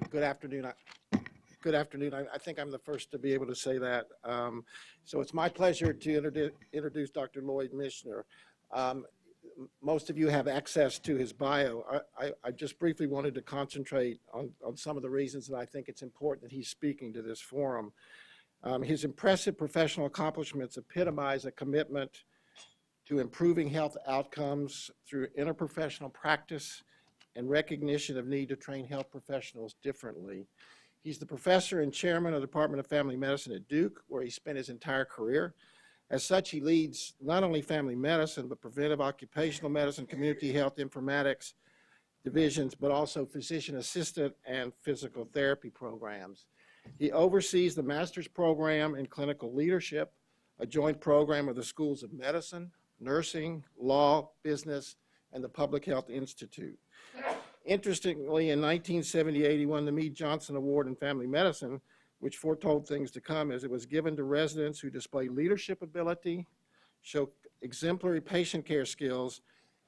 Good afternoon. Good afternoon. I think I'm the first to be able to say that. So it's my pleasure to introduce Dr. Lloyd Michener. Most of you have access to his bio. I just briefly wanted to concentrate on some of the reasons that I think it's important that he's speaking to this forum. His impressive professional accomplishments epitomize a commitment to improving health outcomes through interprofessional practice and recognition of need to train health professionals differently. He's the professor and chairman of the Department of Family Medicine at Duke, where he spent his entire career. As such, he leads not only family medicine, but preventive occupational medicine, community health informatics divisions, but also physician assistant and physical therapy programs. He oversees the master's program in clinical leadership, a joint program of the schools of medicine, nursing, law, business, and the Public Health Institute. Interestingly, in 1978, he won the Mead Johnson Award in Family Medicine, which foretold things to come, as it was given to residents who display leadership ability, show exemplary patient care skills,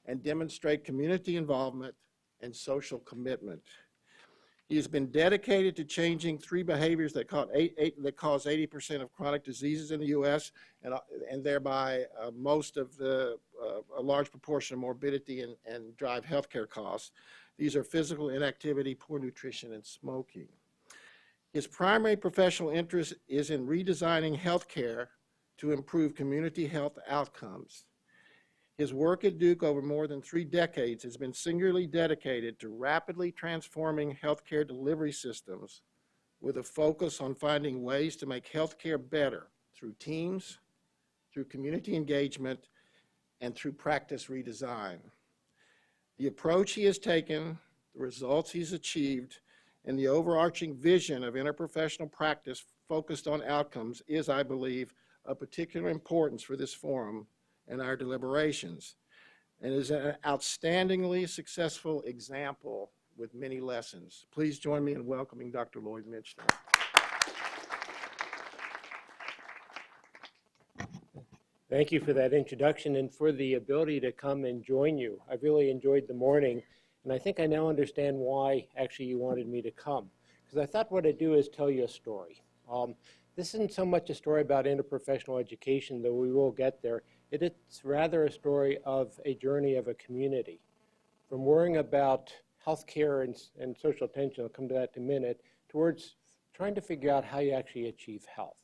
and demonstrate community involvement and social commitment. He has been dedicated to changing three behaviors that cause 80% of chronic diseases in the U.S. and thereby most of a large proportion of morbidity and drive healthcare costs. These are physical inactivity, poor nutrition, and smoking. His primary professional interest is in redesigning healthcare to improve community health outcomes. His work at Duke over more than 3 decades has been singularly dedicated to rapidly transforming healthcare delivery systems with a focus on finding ways to make healthcare better through teams, through community engagement, and through practice redesign. The approach he has taken, the results he's achieved, and the overarching vision of interprofessional practice focused on outcomes is, I believe, of particular importance for this forum and our deliberations, and is an outstandingly successful example with many lessons. Please join me in welcoming Dr. Lloyd Michener. Thank you for that introduction and for the ability to come and join you. I've really enjoyed the morning, and I think I now understand why actually you wanted me to come. Because I thought what I'd do is tell you a story. This isn't so much a story about interprofessional education, though we will get there. It's rather a story of a journey of a community. From worrying about healthcare and social attention, I'll come to that in a minute, towards trying to figure out how you actually achieve health.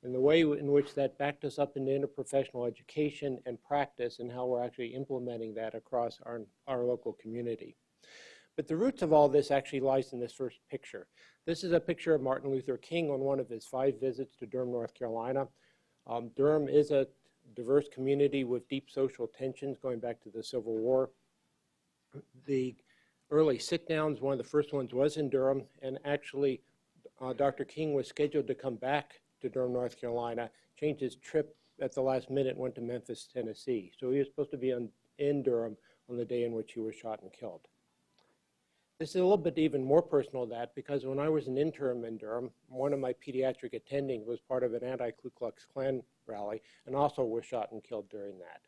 And the way in which that backed us up into interprofessional education and practice and how we're actually implementing that across our local community. But the roots of all this actually lies in this first picture. This is a picture of Martin Luther King on one of his 5 visits to Durham, North Carolina. Durham is a diverse community with deep social tensions going back to the Civil War. The early sit-downs, one of the first ones was in Durham, and actually Dr. King was scheduled to come back to Durham, North Carolina, changed his trip at the last minute, went to Memphis, Tennessee. So he was supposed to be in Durham on the day in which he was shot and killed. This is a little bit even more personal than that, because when I was an intern in Durham, one of my pediatric attendings was part of an anti-Ku Klux Klan rally and also was shot and killed during that.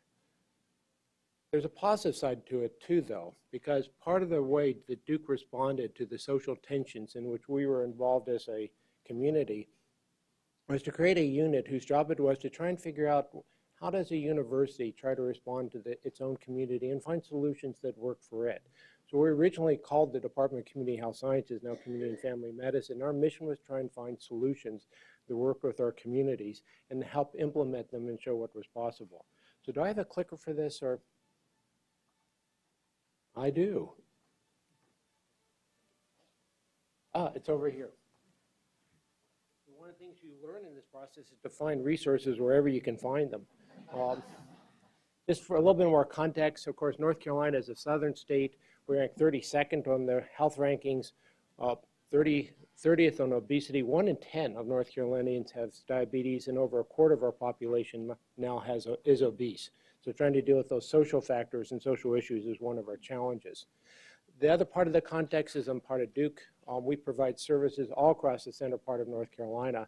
There's a positive side to it too, though, because part of the way that Duke responded to the social tensions in which we were involved as a community was to create a unit whose job it was to try and figure out how does a university try to respond to its own community and find solutions that work for it. So we originally called the Department of Community Health Sciences, now Community and Family Medicine. Our mission was to try and find solutions that work with our communities and help implement them and show what was possible. So do I have a clicker for this, or? I do. It's over here. One of the things you learn in this process is to find resources wherever you can find them. Just for a little bit more context, of course, North Carolina is a southern state. We're ranked 32nd on the health rankings, 30th on obesity. 1 in 10 of North Carolinians have diabetes, and over a quarter of our population now is obese. So trying to deal with those social factors and social issues is one of our challenges. The other part of the context is I'm part of Duke. We provide services all across the center part of North Carolina,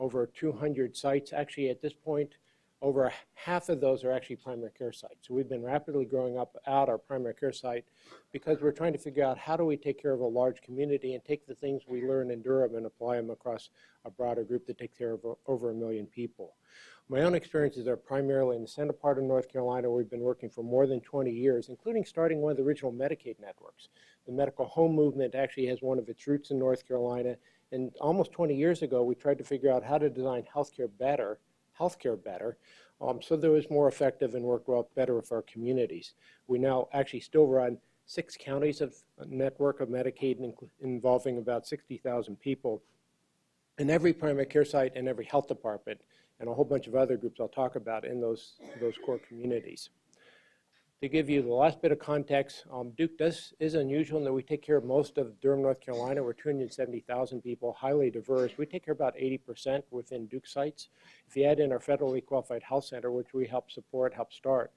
over 200 sites. Actually, at this point, over half of those are actually primary care sites. So we've been rapidly growing out our primary care site because we're trying to figure out how do we take care of a large community and take the things we learn in Durham and apply them across a broader group that takes care of over 1 million people. My own experiences are primarily in the center part of North Carolina, where we've been working for more than 20 years, including starting one of the original Medicaid networks. The medical home movement actually has one of its roots in North Carolina, and almost 20 years ago, we tried to figure out how to design healthcare better, so that it was more effective and worked well better with our communities. We now actually still run 6 counties of a network of Medicaid involving about 60,000 people, and every primary care site and every health department and a whole bunch of other groups I'll talk about in those core communities. To give you the last bit of context, Duke is unusual in that we take care of most of Durham, North Carolina. We're 270,000 people, highly diverse. We take care of about 80% within Duke sites. If you add in our federally qualified health center, which we help support, help start,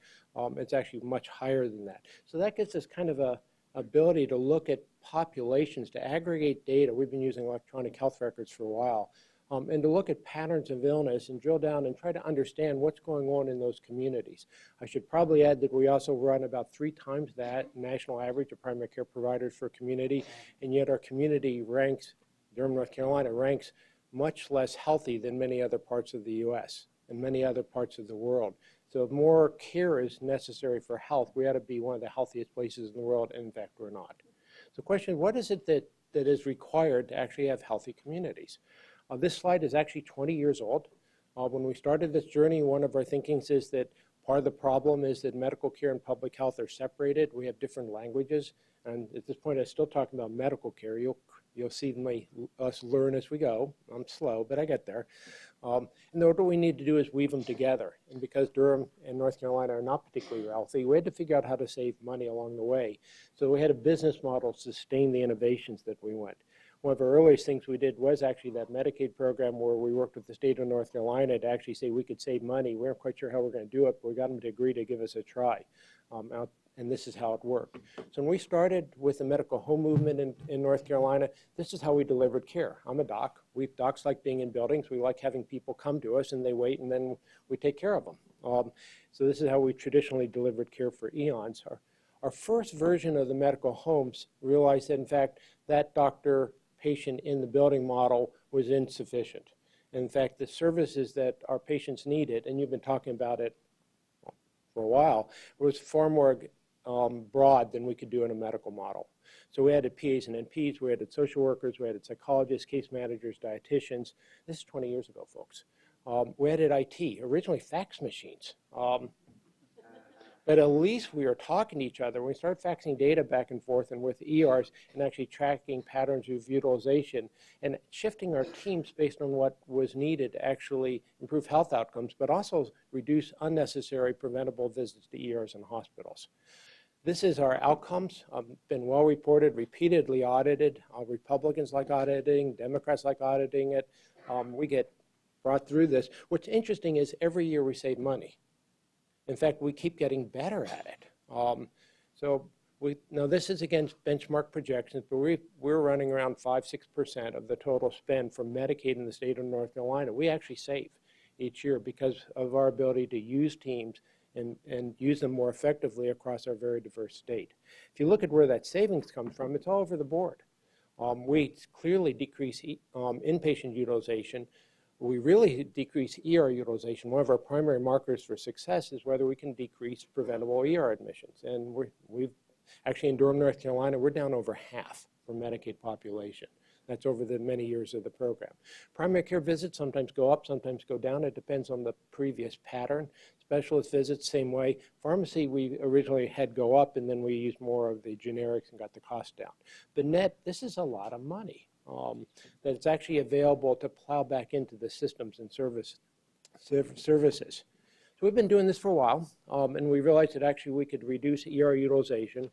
it's actually much higher than that. So that gives us kind of a ability to look at populations, to aggregate data. We've been using electronic health records for a while. And to look at patterns of illness and drill down and try to understand what's going on in those communities. I should probably add that we also run about 3 times that national average of primary care providers for community, and yet our community ranks, Durham, North Carolina, ranks much less healthy than many other parts of the U.S. and many other parts of the world. So if more care is necessary for health, we ought to be one of the healthiest places in the world, and in fact, we're not. So the question is, what is it that is required to actually have healthy communities? This slide is actually 20 years old. When we started this journey, one of our thinkings is that part of the problem is that medical care and public health are separated. We have different languages, and at this point, I'm still talking about medical care. You'll see us learn as we go. I'm slow, but I get there. And what we need to do is weave them together. And because Durham and North Carolina are not particularly wealthy, we had to figure out how to save money along the way. So we had a business model to sustain the innovations that we went. One of our earliest things we did was actually that Medicaid program where we worked with the state of North Carolina to actually say we could save money. We weren't quite sure how we're going to do it, but we got them to agree to give us a try. And this is how it worked. So when we started with the medical home movement in North Carolina, this is how we delivered care. I'm a doc. Docs like being in buildings. We like having people come to us and they wait and then we take care of them. So this is how we traditionally delivered care for eons. Our first version of the medical homes realized that in fact that doctor-patient in the building model was insufficient. And in fact, the services that our patients needed, and you've been talking about it for a while, was far more broad than we could do in a medical model. So we added PAs and NPs, we added social workers, we added psychologists, case managers, dietitians. This is 20 years ago, folks. We added IT, originally fax machines. But at least we were talking to each other. We started faxing data back and forth and with ERs and actually tracking patterns of utilization and shifting our teams based on what was needed to actually improve health outcomes, but also reduce unnecessary preventable visits to ERs and hospitals. This is our outcomes. Been well reported, repeatedly audited. Republicans like auditing, Democrats like auditing it. We get brought through this. What's interesting is every year we save money. In fact, we keep getting better at it. Now this is against benchmark projections, but we're running around 5–6% of the total spend for Medicaid in the state of North Carolina. We actually save each year because of our ability to use teams and use them more effectively across our very diverse state. If you look at where that savings comes from, it's all over the board. We clearly decrease inpatient utilization. We really decrease ER utilization. One of our primary markers for success is whether we can decrease preventable ER admissions. And we've actually in Durham, North Carolina, we're down over half for Medicaid population. That's over the many years of the program. Primary care visits sometimes go up, sometimes go down. It depends on the previous pattern. Specialist visits, same way. Pharmacy, we originally had go up, and then we used more of the generics and got the cost down. But net, this is a lot of money that's actually available to plow back into the systems and services. So we've been doing this for a while, and we realized that actually we could reduce ER utilization.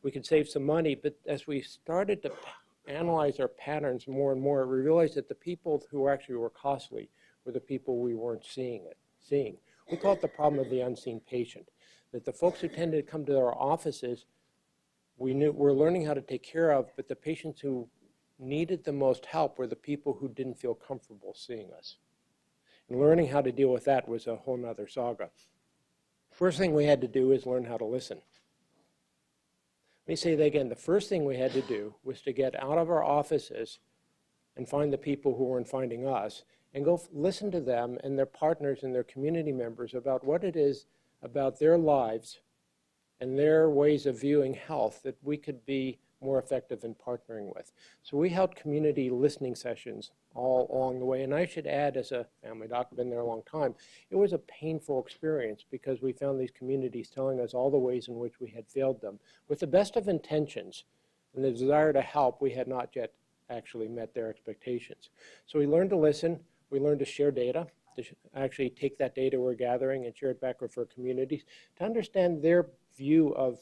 We could save some money, but as we started to analyze our patterns more and more, we realized that the people who actually were costly were the people we weren't seeing. We call it the problem of the unseen patient, that the folks who tended to come to our offices, we're learning how to take care of, but the patients who needed the most help were the people who didn't feel comfortable seeing us. And learning how to deal with that was a whole nother saga. First thing we had to do is learn how to listen. Let me say that again. The first thing we had to do was to get out of our offices and find the people who weren't finding us and go listen to them and their partners and their community members about what it is about their lives and their ways of viewing health that we could be more effective in partnering with. So we held community listening sessions all along the way. And I should add, as a family doc, been there a long time, it was a painful experience because we found these communities telling us all the ways in which we had failed them. With the best of intentions and the desire to help, we had not yet actually met their expectations. So we learned to listen, we learned to share data, to actually take that data we're gathering and share it back with our communities, to understand their view of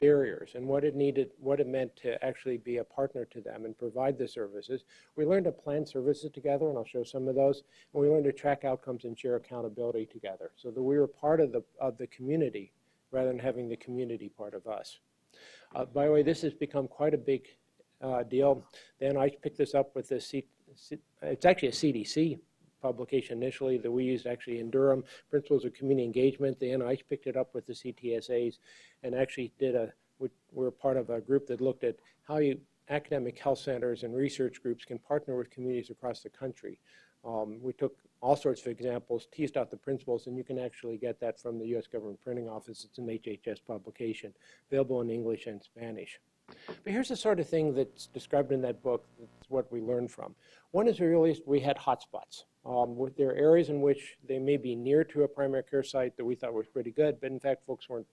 barriers and what it meant to actually be a partner to them and provide the services. We learned to plan services together, and I'll show some of those. And we learned to track outcomes and share accountability together so that we were part of the community rather than having the community part of us. By the way, this has become quite a big deal. Then I picked this up with it's actually a CDC publication initially that we used actually in Durham, Principles of Community Engagement. The NIH picked it up with the CTSAs and actually we're part of a group that looked at how academic health centers and research groups can partner with communities across the country. We took all sorts of examples, teased out the principles, and you can actually get that from the U.S. Government Printing Office. It's an HHS publication, available in English and Spanish. But here's the sort of thing that's described in that book. That's what we learned from. One is we had hotspots. There are areas in which they may be near to a primary care site that we thought was pretty good, but in fact folks weren't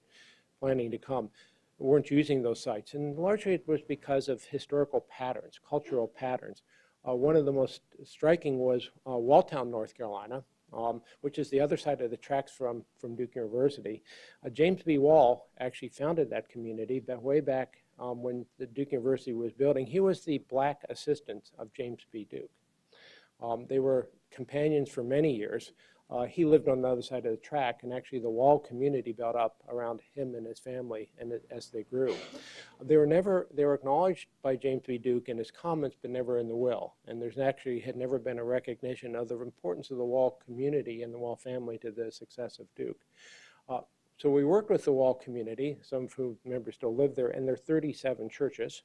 planning to come, weren't using those sites. And largely it was because of historical patterns, cultural patterns. One of the most striking was Walltown, North Carolina, which is the other side of the tracks from Duke University. James B. Wall actually founded that community way back when the Duke University was building. He was the black assistant of James B. Duke. They were companions for many years. He lived on the other side of the track, and actually the Wall community built up around him and his family and as they grew. They were acknowledged by James B. Duke in his comments, but never in the will. And there's actually had never been a recognition of the importance of the Wall community and the Wall family to the success of Duke. So we worked with the Wall community, some of whom members still live there, and there are 37 churches.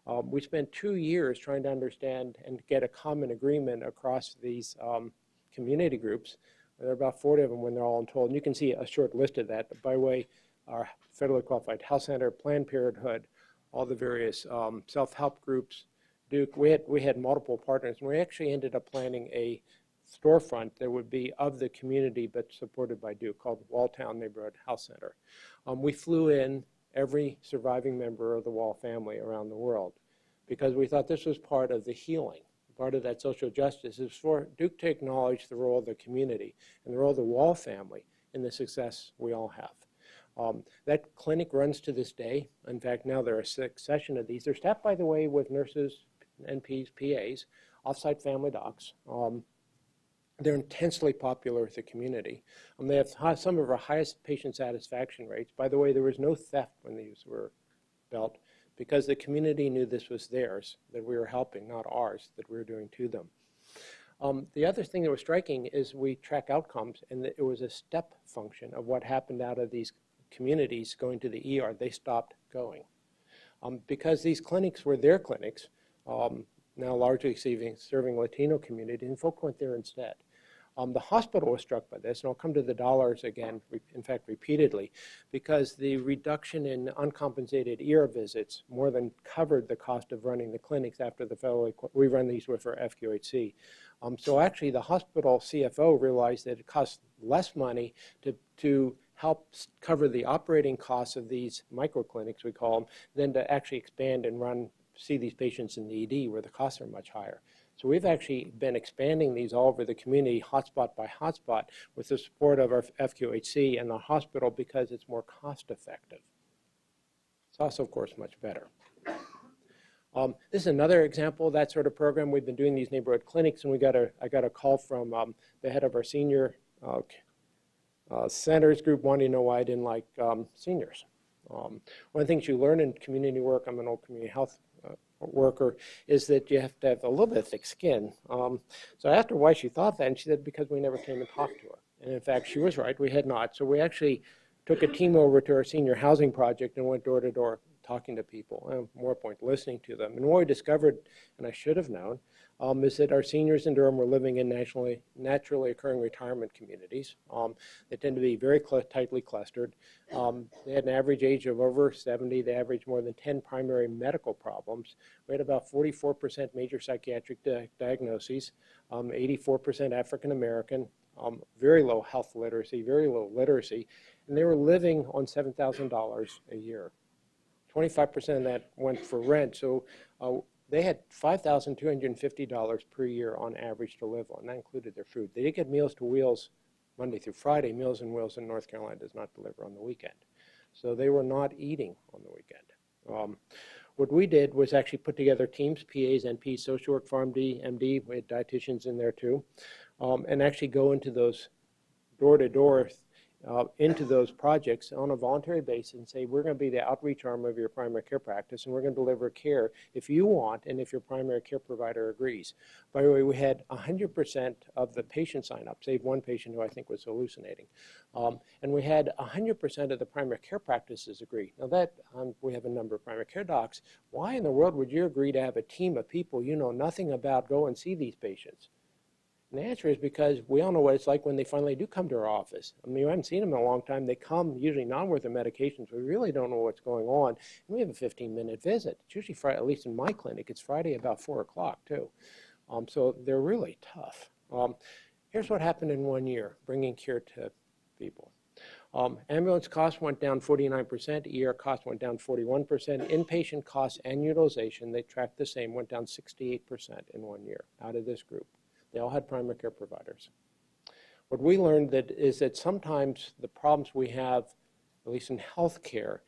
We spent 2 years trying to understand and get a common agreement across these community groups. There are about 40 of them when they're all told. And you can see a short list of that. By the way, our federally qualified health center, Planned Parenthood, all the various self-help groups, Duke. We had multiple partners, and we actually ended up planning a storefront that would be of the community but supported by Duke, called Walltown Neighborhood Health Center. We flew in every surviving member of the Wall family around the world because we thought this was part of the healing, part of that social justice, is for Duke to acknowledge the role of the community and the role of the Wall family in the success we all have. That clinic runs to this day. In fact, now there are a succession of these. They're staffed, by the way, with nurses, NPs, PAs, off-site family docs. They're intensely popular with the community. They have some of our highest patient satisfaction rates. By the way, there was no theft when these were built because the community knew this was theirs, that we were helping, not ours, that we were doing to them. The other thing that was striking is we track outcomes, and it was a step function of what happened out of these communities going to the ER. They stopped going. Because these clinics were their clinics, now largely serving Latino community, and folk went there instead. The hospital was struck by this, and I'll come to the dollars again, in fact, repeatedly, because the reduction in uncompensated ER visits more than covered the cost of running the clinics after the federally, we run these with our FQHC. So actually, the hospital CFO realized that it cost less money to help cover the operating costs of these microclinics, we call them, than to actually expand and see these patients in the ED where the costs are much higher. So we've actually been expanding these all over the community, hotspot by hotspot, with the support of our FQHC and the hospital because it's more cost effective. It's also, of course, much better. This is another example of that sort of program. We've been doing these neighborhood clinics, and I got a call from the head of our senior centers group wanting to know why I didn't like seniors. One of the things you learn in community work, I'm an old community health worker is that you have to have a little bit of thick skin. So I asked her why she thought that, and she said because we never came and talked to her. And in fact, she was right, we had not. So we actually took a team over to our senior housing project and went door to door talking to people, and more point, listening to them. And what we discovered, and I should have known, is that our seniors in Durham were living in naturally occurring retirement communities. They tend to be very tightly clustered. They had an average age of over 70. They averaged more than 10 primary medical problems. We had about 44% major psychiatric diagnoses, 84% African American, very low health literacy, very low literacy, and they were living on $7,000 a year. 25% of that went for rent, so they had $5,250 per year on average to live on. That included their food. They did get Meals to Wheels Monday through Friday. Meals on Wheels in North Carolina does not deliver on the weekend. So they were not eating on the weekend. What we did was actually put together teams, PAs, NPs, social work, PharmD, MD, we had dietitians in there too, and actually go into those door-to-door into those projects on a voluntary basis and say, we're going to be the outreach arm of your primary care practice, and we're going to deliver care if you want and if your primary care provider agrees. By the way, we had 100% of the patients sign up, save one patient who I think was hallucinating. And we had 100% of the primary care practices agree. Now that, we have a number of primary care docs. Why in the world would you agree to have a team of people you know nothing about go and see these patients? And the answer is because we all know what it's like when they finally do come to our office. I mean, we haven't seen them in a long time. They come usually not with their medications. We really don't know what's going on. And we have a 15-minute visit. It's usually Friday, at least in my clinic, it's Friday about 4 o'clock too. So they're really tough. Here's what happened in 1 year, bringing care to people. Ambulance costs went down 49%, ER costs went down 41%, inpatient costs and utilization, they tracked the same, went down 68% in 1 year out of this group. They all had primary care providers. What we learned is that sometimes the problems we have, at least in healthcare,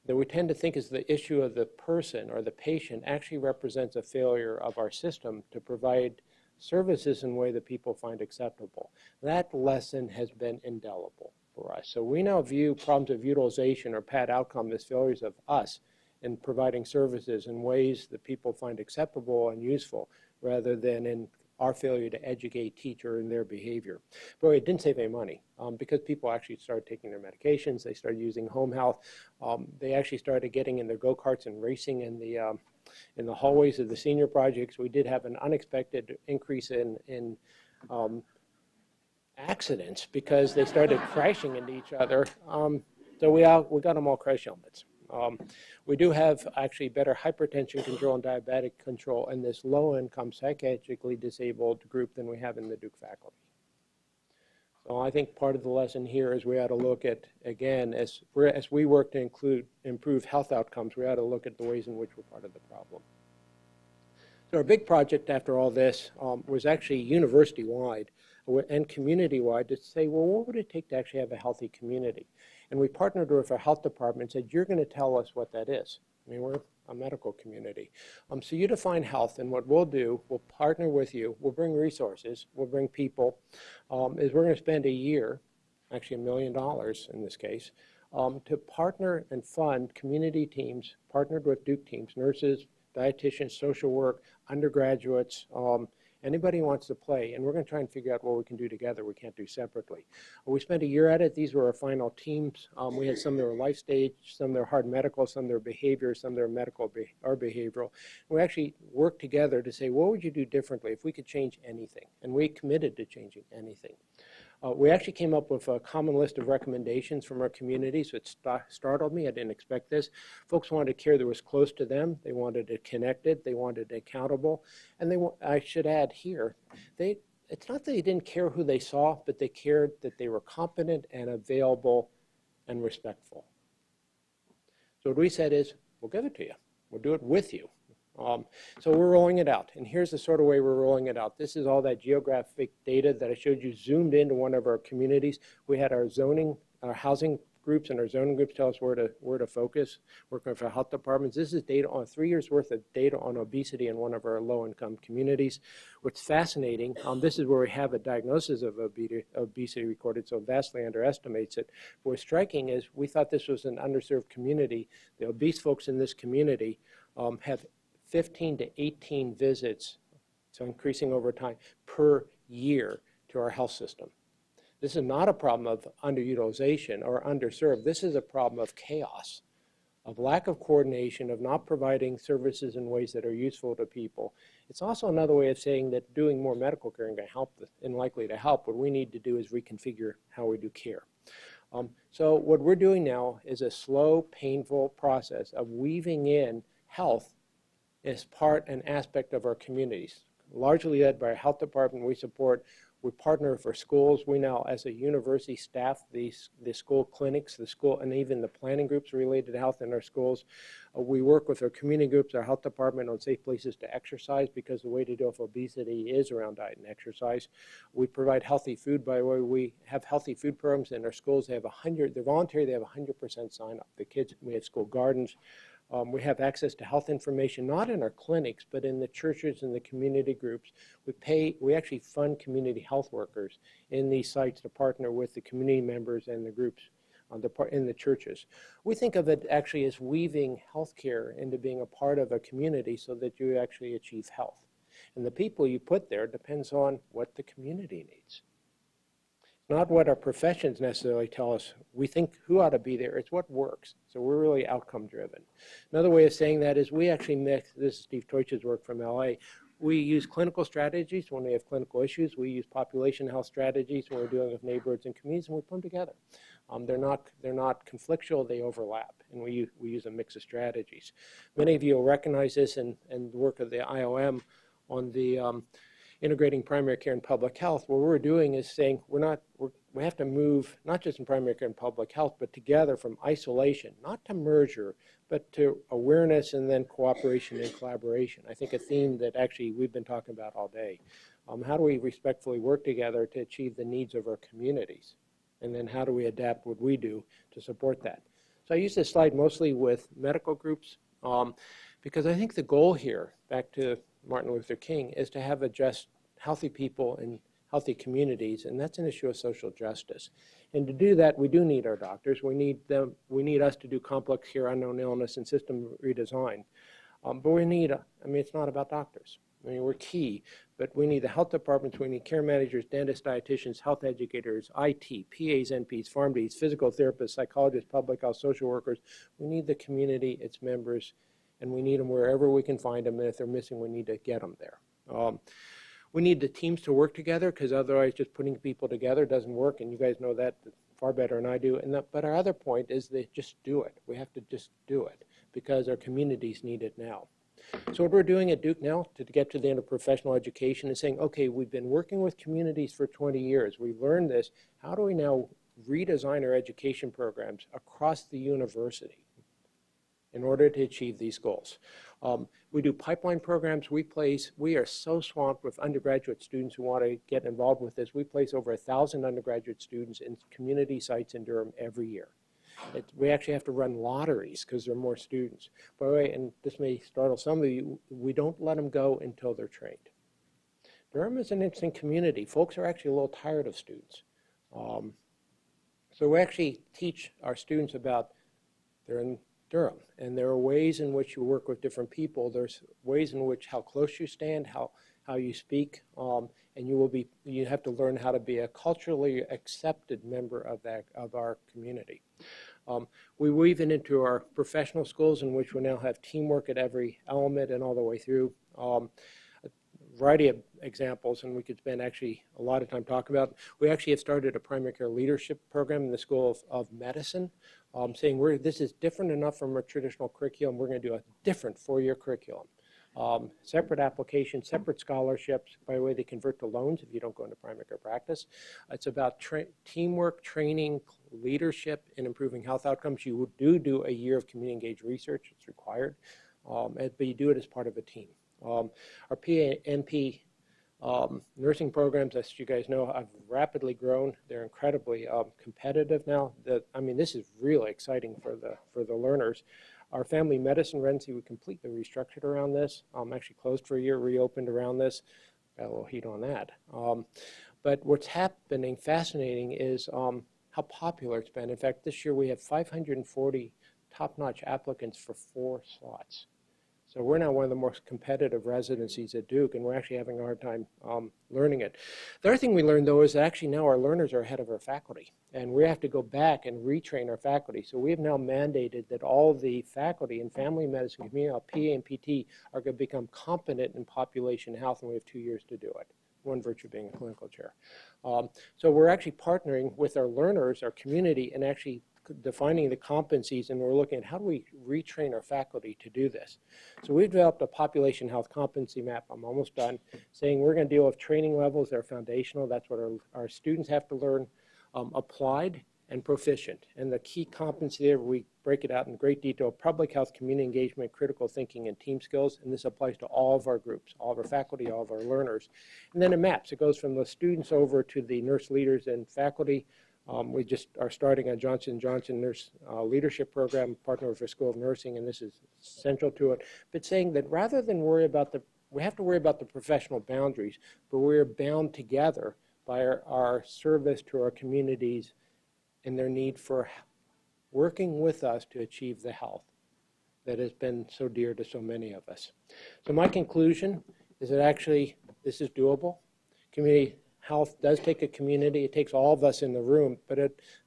that we tend to think is the issue of the person or the patient actually represents a failure of our system to provide services in a way that people find acceptable. That lesson has been indelible for us. So we now view problems of utilization or PAD outcome as failures of us in providing services in ways that people find acceptable and useful rather than in our failure to educate, teach, or in their behavior. But it didn't save any money because people actually started taking their medications. They started using home health. They actually started getting in their go-karts and racing in the hallways of the senior projects. We did have an unexpected increase in accidents because they started crashing into each other. So we got them all crash helmets. We do have actually better hypertension control and diabetic control in this low-income psychiatrically disabled group than we have in the Duke faculty. So I think part of the lesson here is we ought to look at, again, as we work to improve health outcomes, we ought to look at the ways in which we're part of the problem. So our big project after all this was actually university-wide and community-wide to say, well, what would it take to actually have a healthy community? And we partnered with our health department and said, you're going to tell us what that is. I mean, we're a medical community. So you define health, and what we'll do, we'll partner with you, we'll bring resources, we'll bring people, is we're going to spend a year, actually $1 million in this case, to partner and fund community teams, partnered with Duke teams, nurses, dietitians, social work, undergraduates, anybody who wants to play, and we're going to try and figure out what we can do together we can't do separately. We spent a year at it. These were our final teams. We had some that were life stage, some that were hard medical, some that were behavior, some that were medical or behavioral. We actually worked together to say, what would you do differently if we could change anything? And we committed to changing anything. We actually came up with a common list of recommendations from our community, so it startled me. I didn't expect this. Folks wanted care that was close to them. They wanted it connected. They wanted it accountable. And I should add here, it's not that they didn't care who they saw, but they cared that they were competent and available and respectful. So what we said is, we'll give it to you. We'll do it with you. So we're rolling it out, and here's the sort of way we're rolling it out. This is all that geographic data that I showed you zoomed into one of our communities. We had our zoning, our housing groups and our zoning groups tell us where to focus, working with our health departments. This is data on 3 years worth of data on obesity in one of our low-income communities. What's fascinating, this is where we have a diagnosis of obesity recorded, so vastly underestimates it. What's striking is we thought this was an underserved community. The obese folks in this community have 15 to 18 visits, so increasing over time, per year to our health system. This is not a problem of underutilization or underserved. This is a problem of chaos, of lack of coordination, of not providing services in ways that are useful to people. It's also another way of saying that doing more medical care ain't going to help and likely to help. What we need to do is reconfigure how we do care. So what we're doing now is a slow, painful process of weaving in health as part and aspect of our communities, largely led by our health department. We partner for schools. We now, as a university, staff the school clinics, the school, and even the planning groups related to health in our schools. We work with our community groups, our health department, on safe places to exercise, because the way to deal with obesity is around diet and exercise. We provide healthy food. By the way, we have healthy food programs in our schools. They have they're voluntary. They have 100% sign up. The kids, we have school gardens. We have access to health information, not in our clinics, but in the churches and the community groups. We actually fund community health workers in these sites to partner with the community members and the groups in the churches. We think of it actually as weaving healthcare into being a part of a community so that you actually achieve health. And the people you put there depends on what the community needs. Not what our professions necessarily tell us. We think who ought to be there. It's what works. So we're really outcome driven. Another way of saying that is we actually mix, this is Steve Teutsch's work from LA, we use clinical strategies when we have clinical issues. We use population health strategies when we're dealing with neighborhoods and communities, and we put them together. They're not conflictual, they overlap, and we use a mix of strategies. Many of you will recognize this in the work of the IOM on the integrating primary care and public health. What we're doing is saying we have to move, not just in primary care and public health, but together from isolation, not to merger, but to awareness and then cooperation and collaboration. I think a theme that actually we've been talking about all day. How do we respectfully work together to achieve the needs of our communities? And then how do we adapt what we do to support that? So I use this slide mostly with medical groups because I think the goal here, back to Martin Luther King, is to have just healthy people in healthy communities, and that's an issue of social justice. And to do that, we do need our doctors. We need them. We need us to do complex care, unknown illness, and system redesign. But we need, it's not about doctors. We're key, but we need the health departments, we need care managers, dentists, dietitians, health educators, IT, PAs, NPs, PharmDs, physical therapists, psychologists, public health, social workers. We need the community, its members, and we need them wherever we can find them, and if they're missing, we need to get them there. We need the teams to work together, because otherwise just putting people together doesn't work, and you guys know that far better than I do. But our other point is that just do it. We have to just do it, because our communities need it now. So what we're doing at Duke now, to get to the end of professional education, is saying, okay, we've been working with communities for 20 years. We've learned this. How do we now redesign our education programs across the university in order to achieve these goals? We do pipeline programs. We are so swamped with undergraduate students who want to get involved with this. We place over 1,000 undergraduate students in community sites in Durham every year. We actually have to run lotteries because there are more students. By the way, and this may startle some of you, we don't let them go until they're trained. Durham is an interesting community. Folks are actually a little tired of students. So we actually teach our students about they're in Durham, and there are ways in which you work with different people. There's ways in which how close you stand, how you speak, and you have to learn how to be a culturally accepted member of our community. We weave it into our professional schools, in which we now have teamwork at every element and all the way through. A variety of examples, and we could spend actually a lot of time talking about. We actually have started a primary care leadership program in the School of Medicine, saying this is different enough from our traditional curriculum. We're going to do a different four-year curriculum. Separate applications, separate scholarships. By the way, they convert to loans if you don't go into primary care practice. It's about teamwork, training, leadership, and improving health outcomes. You do a year of community engaged research. It's required, but you do it as part of a team. Our PA/NP nursing programs, as you guys know, have rapidly grown. They're incredibly competitive now. This is really exciting for the learners. Our family medicine residency, we completely restructured around this. Actually closed for a year, reopened around this. Got a little heat on that. But what's happening, fascinating, is how popular it's been. In fact, this year we have 540 top-notch applicants for 4 slots. So we're now one of the most competitive residencies at Duke, and we're actually having a hard time learning it. The other thing we learned, though, is that actually now our learners are ahead of our faculty, and we have to go back and retrain our faculty. So we have now mandated that all the faculty in family medicine, community, PA and PT are going to become competent in population health, and we have 2 years to do it. One virtue being a clinical chair. So we're actually partnering with our learners, our community, and actually defining the competencies, and we're looking at how do we retrain our faculty to do this. So we've developed a population health competency map, I'm almost done, saying we're going to deal with training levels that are foundational, that's what our students have to learn, applied and proficient. And the key competency there, we break it out in great detail: public health, community engagement, critical thinking, and team skills. And this applies to all of our groups, all of our faculty, all of our learners. And then it maps. It goes from the students over to the nurse leaders and faculty. We just are starting a Johnson & Johnson Nurse Leadership Program, partner with the School of Nursing, and this is central to it. But saying that rather than worry about we have to worry about the professional boundaries, but we're bound together by our service to our communities and their need for working with us to achieve the health that has been so dear to so many of us. So my conclusion is that actually this is doable. Community health does take a community. It takes all of us in the room, but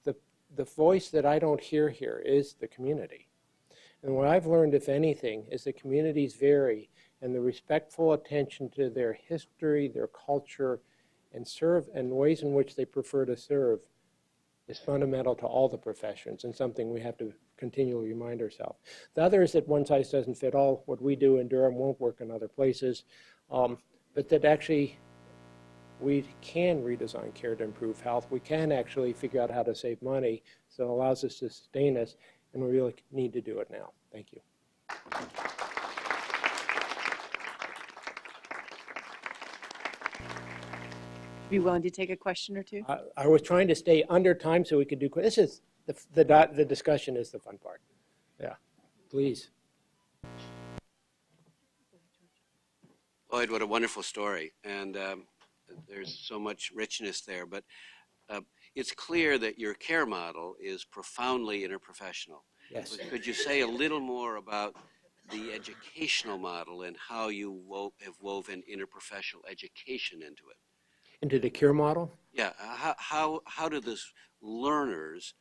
the voice that I don't hear here is the community. And what I've learned, if anything, is that communities vary, and the respectful attention to their history, their culture, and ways in which they prefer to serve is fundamental to all the professions, and something we have to continually remind ourselves. The other is that one size doesn't fit all. What we do in Durham won't work in other places, but that actually we can redesign care to improve health. We can actually figure out how to save money, so it allows us to sustain us, and we really need to do it now. Thank you. Be willing to take a question or two? I was trying to stay under time so we could do, this is, the discussion is the fun part. Yeah, please. Lloyd, what a wonderful story, and there's so much richness there, but it's clear that your care model is profoundly interprofessional. Yes. Could you say a little more about the educational model and how you have woven interprofessional education into it? Into the care model? Yeah, how do the learners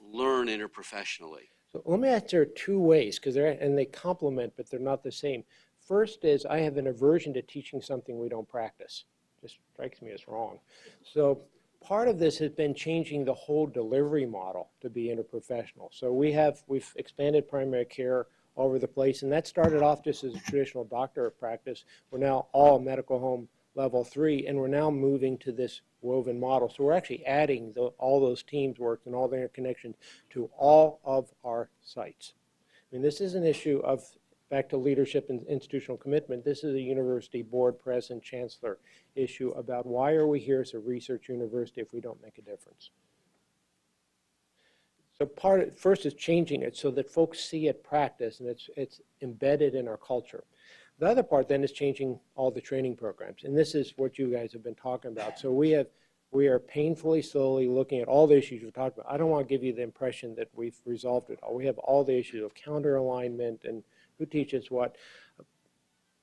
learn interprofessionally? So let me answer two ways, because they complement, but they're not the same. First is I have an aversion to teaching something we don't practice. Just strikes me as wrong. So part of this has been changing the whole delivery model to be interprofessional. So we've expanded primary care all over the place, and that started off just as a traditional doctor practice. We're now all medical home level 3, and we're now moving to this woven model. So we're actually adding all those teams work and all their connections to all of our sites. I mean, this is an issue of, back to leadership and institutional commitment, this is a university board, president, chancellor issue about why are we here as a research university if we don't make a difference. So first is changing it so that folks see it practice and it's embedded in our culture. The other part then is changing all the training programs, and this is what you guys have been talking about. So we are painfully slowly looking at all the issues we've talked about. I don't want to give you the impression that we've resolved it all. We have all the issues of counter alignment and who teaches what.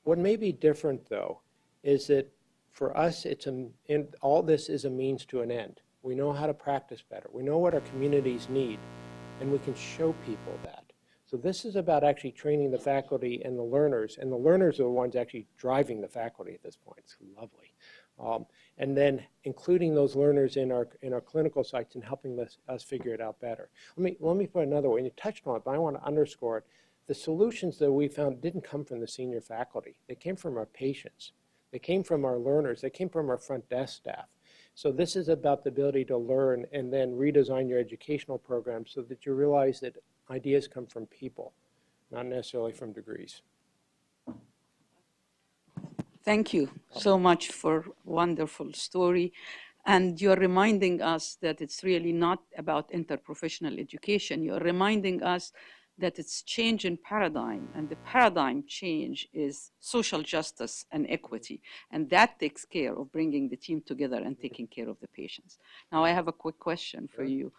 What may be different, though, is that for us, all this is a means to an end. We know how to practice better. We know what our communities need, and we can show people that. So this is about actually training the faculty and the learners are the ones actually driving the faculty at this point. It's lovely. And then including those learners in our clinical sites and helping us figure it out better. Let me put it another way, and you touched on it, but I want to underscore it. The solutions that we found didn't come from the senior faculty. They came from our patients. They came from our learners. They came from our front desk staff. So this is about the ability to learn and then redesign your educational program so that you realize that ideas come from people, not necessarily from degrees. Thank you so much for wonderful story. And you're reminding us that it's really not about interprofessional education. You're reminding us that it's change in paradigm, and the paradigm change is social justice and equity. And that takes care of bringing the team together and taking care of the patients. Now, I have a quick question for you.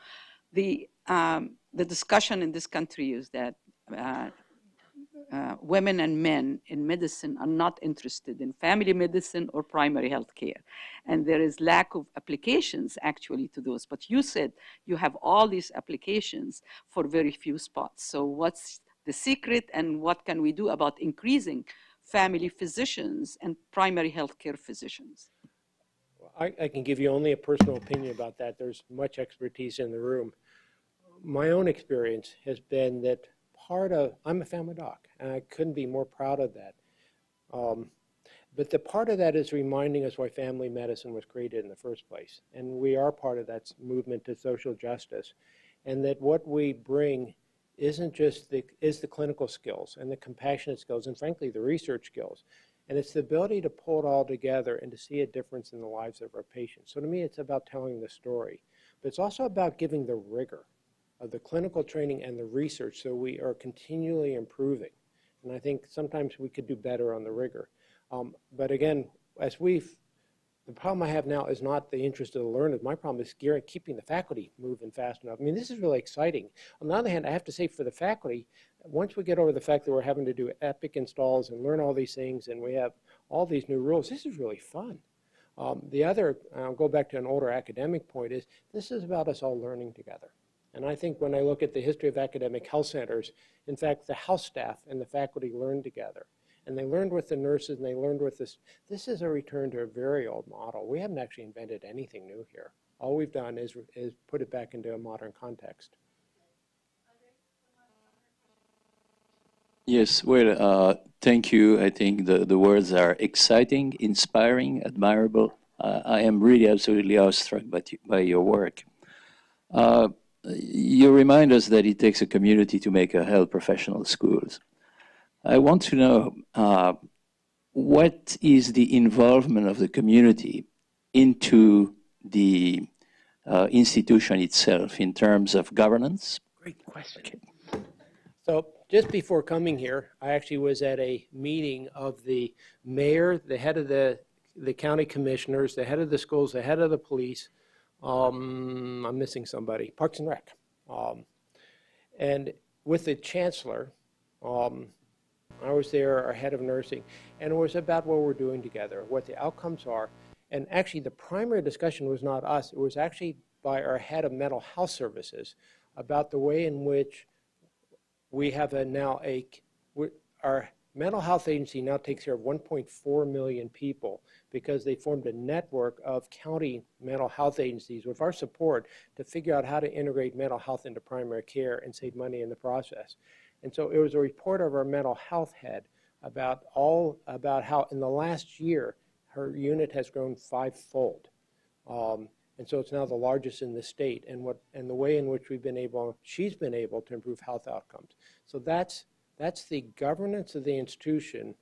The discussion in this country is that women and men in medicine are not interested in family medicine or primary health care. And there is lack of applications actually to those. But you said you have all these applications for very few spots. So what's the secret, and what can we do about increasing family physicians and primary health care physicians? I can give you only a personal opinion about that. There's much expertise in the room. My own experience has been that I'm a family doc, and I couldn't be more proud of that. But the part of that is reminding us why family medicine was created in the first place. And we are part of that movement to social justice. And that what we bring isn't just the clinical skills and the compassionate skills and frankly the research skills. And it's the ability to pull it all together and to see a difference in the lives of our patients. So to me, it's about telling the story. But it's also about giving the rigor of the clinical training and the research so we are continually improving. And I think sometimes we could do better on the rigor. But again, the problem I have now is not the interest of the learners. My problem is keeping the faculty moving fast enough. I mean, this is really exciting. On the other hand, I have to say for the faculty, once we get over the fact that we're having to do Epic installs and learn all these things and we have all these new rules, this is really fun. The other, I'll go back to an older academic point, is this is about us all learning together. And I think when I look at the history of academic health centers, in fact, the house staff and the faculty learned together. And they learned with the nurses, and they learned with this. This is a return to a very old model. We haven't actually invented anything new here. All we've done is put it back into a modern context. Yes, well, thank you. I think the words are exciting, inspiring, admirable. I am really absolutely awestruck by your work. You remind us that it takes a community to make a health professional schools. I want to know what is the involvement of the community into the institution itself in terms of governance? Great question. Okay. So just before coming here, I actually was at a meeting of the mayor, the head of the county commissioners, the head of the schools, the head of the police. I'm missing somebody, Parks and Rec. And with the chancellor, I was there, our head of nursing, and it was about what we're doing together, what the outcomes are. And actually the primary discussion was not us, it was actually by our head of mental health services about the way in which we have our mental health agency now takes care of 1.4 million people because they formed a network of county mental health agencies with our support to figure out how to integrate mental health into primary care and save money in the process. And so it was a report of our mental health head about how in the last year her unit has grown 5-fold. And so it's now the largest in the state, and the way in which she's been able to improve health outcomes. So that's the governance of the institution,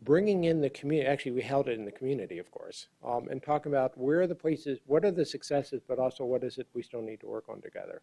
bringing in the community. Actually, we held it in the community, of course, and talking about where are the places, what are the successes, but also what is it we still need to work on together.